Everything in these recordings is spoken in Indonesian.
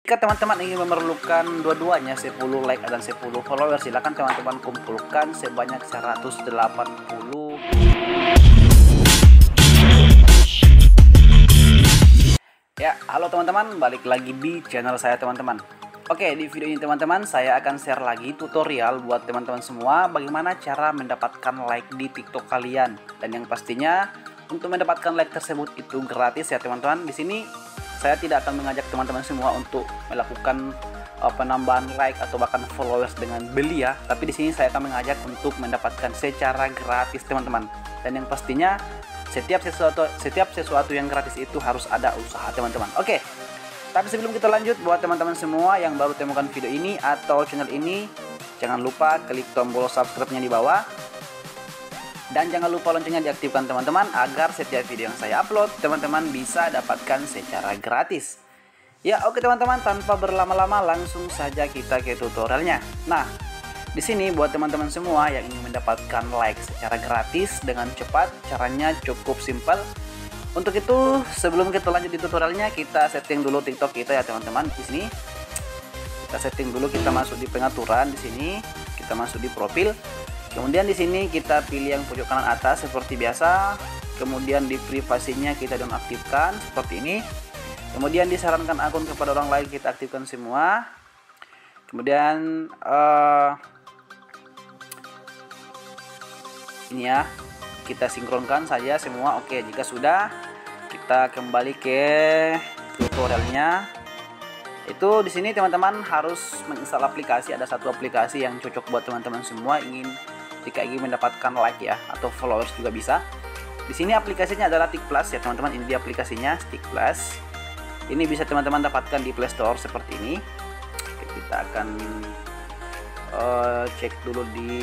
Jika teman-teman ingin memerlukan dua-duanya 10 like dan 10 follower, silakan teman-teman kumpulkan sebanyak 180. Ya, halo teman-teman, balik lagi di channel saya teman-teman. Oke, di video ini teman-teman saya akan share lagi tutorial buat teman-teman semua bagaimana cara mendapatkan like di TikTok kalian. Dan yang pastinya untuk mendapatkan like tersebut itu gratis ya teman-teman. Di sini saya tidak akan mengajak teman-teman semua untuk melakukan penambahan like atau bahkan followers dengan beli ya. Tapi di sini saya akan mengajak untuk mendapatkan secara gratis teman-teman. Dan yang pastinya setiap sesuatu yang gratis itu harus ada usaha teman-teman. Oke. Tapi sebelum kita lanjut, buat teman-teman semua yang baru temukan video ini atau channel ini, jangan lupa klik tombol subscribe-nya di bawah. Dan jangan lupa loncengnya diaktifkan teman-teman agar setiap video yang saya upload teman-teman bisa dapatkan secara gratis. Ya, oke teman-teman, tanpa berlama-lama langsung saja kita ke tutorialnya. Nah, di sini buat teman-teman semua yang ingin mendapatkan like secara gratis dengan cepat, caranya cukup simpel. Untuk itu, sebelum kita lanjut di tutorialnya, kita setting dulu TikTok kita ya teman-teman. Di sini kita setting dulu, kita masuk di pengaturan di sini, kita masuk di profil. Kemudian di sini kita pilih yang pojok kanan atas seperti biasa. Kemudian di privasinya kita nonaktifkan seperti ini. Kemudian disarankan akun kepada orang lain kita aktifkan semua. Kemudian ini ya, kita sinkronkan saja semua. Oke, jika sudah, kita kembali ke tutorialnya. Itu di sini teman-teman harus menginstal aplikasi. Ada satu aplikasi yang cocok buat teman-teman semua jika ingin mendapatkan like ya atau followers juga bisa. Di sini aplikasinya adalah TikPlus ya teman-teman. Ini dia aplikasinya, TikPlus. Ini bisa teman-teman dapatkan di Play Store seperti ini. Oke, kita akan cek dulu di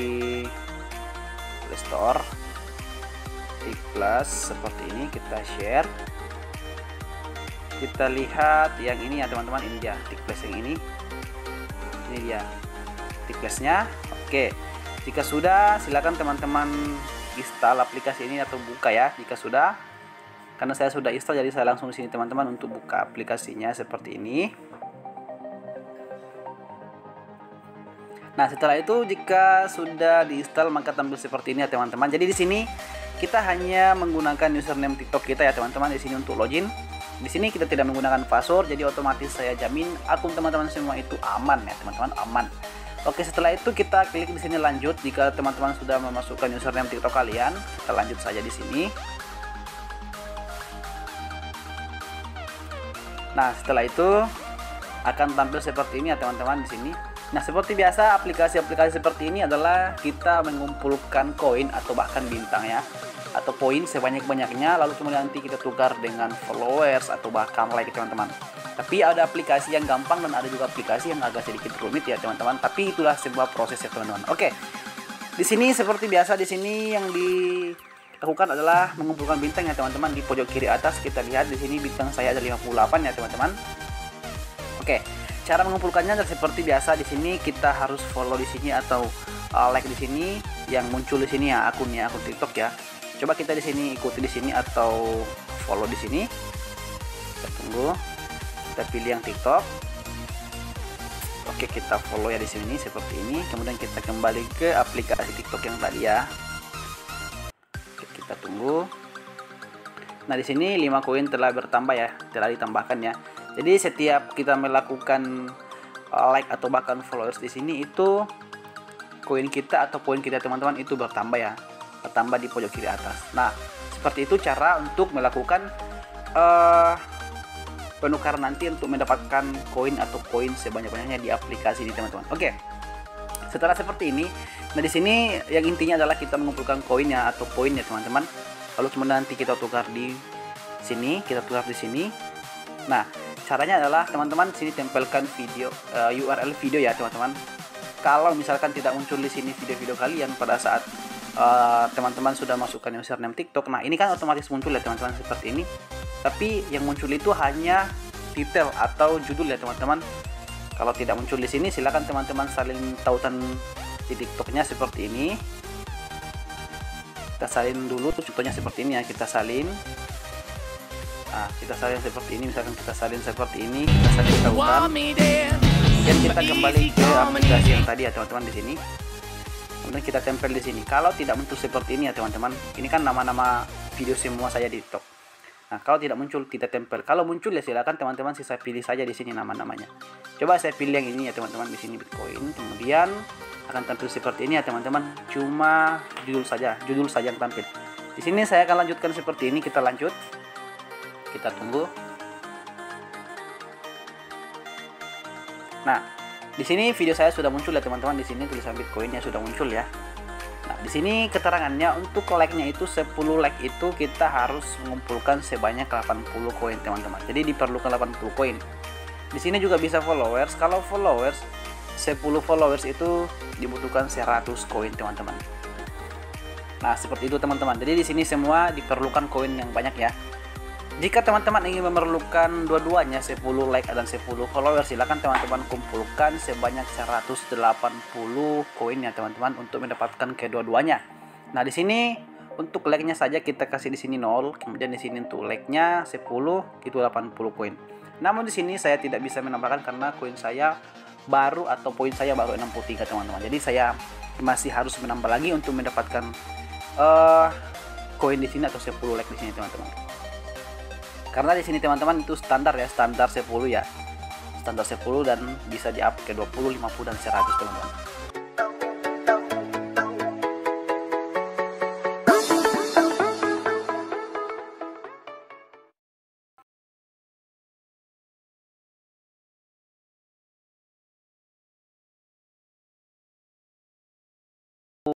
Play Store. TikPlus seperti ini, kita share. Kita lihat yang ini ya teman-teman, ini dia TikPlus yang ini dia TikPlusnya. Oke, jika sudah silakan teman-teman install aplikasi ini atau buka ya. Jika sudah, karena saya sudah install jadi saya langsung di sini teman-teman untuk buka aplikasinya seperti ini. Nah, setelah itu jika sudah diinstal maka tampil seperti ini ya teman-teman. Jadi di sini kita hanya menggunakan username TikTok kita ya teman-teman di sini untuk login. Di sini kita tidak menggunakan password, jadi otomatis saya jamin akun teman-teman semua itu aman ya teman-teman, aman. Oke, setelah itu kita klik di sini lanjut. Jika teman-teman sudah memasukkan username TikTok kalian, kita lanjut saja di sini. Nah, setelah itu akan tampil seperti ini ya teman-teman di sini. Nah, seperti biasa aplikasi-aplikasi seperti ini adalah kita mengumpulkan koin atau bahkan bintang ya, atau poin sebanyak-banyaknya, lalu kemudian nanti kita tukar dengan followers atau bahkan like teman-teman. Tapi ada aplikasi yang gampang dan ada juga aplikasi yang agak sedikit rumit ya teman-teman. Tapi itulah sebuah proses ya teman-teman. Oke, di sini seperti biasa di sini yang dilakukan adalah mengumpulkan bintang ya teman-teman. Di pojok kiri atas kita lihat di sini bintang saya ada 58 ya teman-teman. Oke. Cara mengumpulkannya adalah seperti biasa. Di sini kita harus follow di sini atau like di sini yang muncul di sini ya akun TikTok ya. Coba kita di sini ikuti di sini atau follow di sini. Kita tunggu. Kita pilih yang TikTok. Oke, kita follow ya di sini seperti ini. Kemudian kita kembali ke aplikasi TikTok yang tadi ya. Oke, kita tunggu. Nah, di sini 5 koin telah bertambah ya, telah ditambahkan ya. Jadi setiap kita melakukan like atau bahkan followers di sini itu koin kita atau poin kita teman-teman itu bertambah ya, bertambah di pojok kiri atas. Nah, seperti itu cara untuk melakukan penukaran nanti untuk mendapatkan koin atau poin sebanyak-banyaknya di aplikasi ini teman-teman. Oke. Setelah seperti ini, nah di sini yang intinya adalah kita mengumpulkan koin ya atau poin ya teman-teman. Lalu kemudian nanti kita tukar di sini, di sini. Nah, caranya adalah teman-teman sini tempelkan video URL video ya teman-teman. Kalau misalkan tidak muncul di sini video-video kalian pada saat teman-teman sudah masukkan username TikTok, nah ini kan otomatis muncul ya teman-teman seperti ini. Tapi yang muncul itu hanya titel atau judul ya teman-teman. Kalau tidak muncul di sini, silakan teman-teman salin tautan di TikToknya seperti ini. Kita salin dulu, contohnya seperti ini ya, kita salin. Nah, kita salin seperti ini, misalkan kita salin seperti ini, kita salin tautan. Kemudian kita kembali ke aplikasi yang tadi ya teman-teman di sini. Kemudian kita tempel di sini. Kalau tidak muncul seperti ini ya teman-teman, ini kan nama-nama video semua saya di TikTok. Nah, kalau tidak muncul kita tempel. Kalau muncul ya silakan teman-teman saya pilih saja di sini nama-namanya. Coba saya pilih yang ini ya teman-teman, di sini Bitcoin. Kemudian akan tampil seperti ini ya teman-teman. Cuma judul saja yang tampil. Di sini saya akan lanjutkan seperti ini, kita lanjut. Kita tunggu. Nah, di sini video saya sudah muncul ya teman-teman. Di sini tulisan Bitcoinnya sudah muncul ya. Nah, di sini keterangannya untuk like-nya itu 10 like itu kita harus mengumpulkan sebanyak 80 koin teman-teman. Jadi diperlukan 80 koin. Di sini juga bisa followers. Kalau followers 10 followers itu dibutuhkan 100 koin teman-teman. Nah, seperti itu teman-teman. Jadi di sini semua diperlukan koin yang banyak ya. Jika teman-teman ingin memerlukan dua-duanya 10 like dan 10 followers, silakan teman-teman kumpulkan sebanyak 180 koin ya teman-teman untuk mendapatkan kedua-duanya. Nah, di sini untuk like-nya saja kita kasih di sini 0, kemudian di sini untuk like-nya 10 itu 80 koin. Namun di sini saya tidak bisa menambahkan karena koin saya baru atau poin saya baru 63 teman-teman. Jadi saya masih harus menambah lagi untuk mendapatkan koin di sini atau 10 like di sini teman-teman. Karena di sini teman-teman itu standar ya, standar 10 ya. Standar 10 dan bisa di up ke 20, 50 dan 100 teman-teman.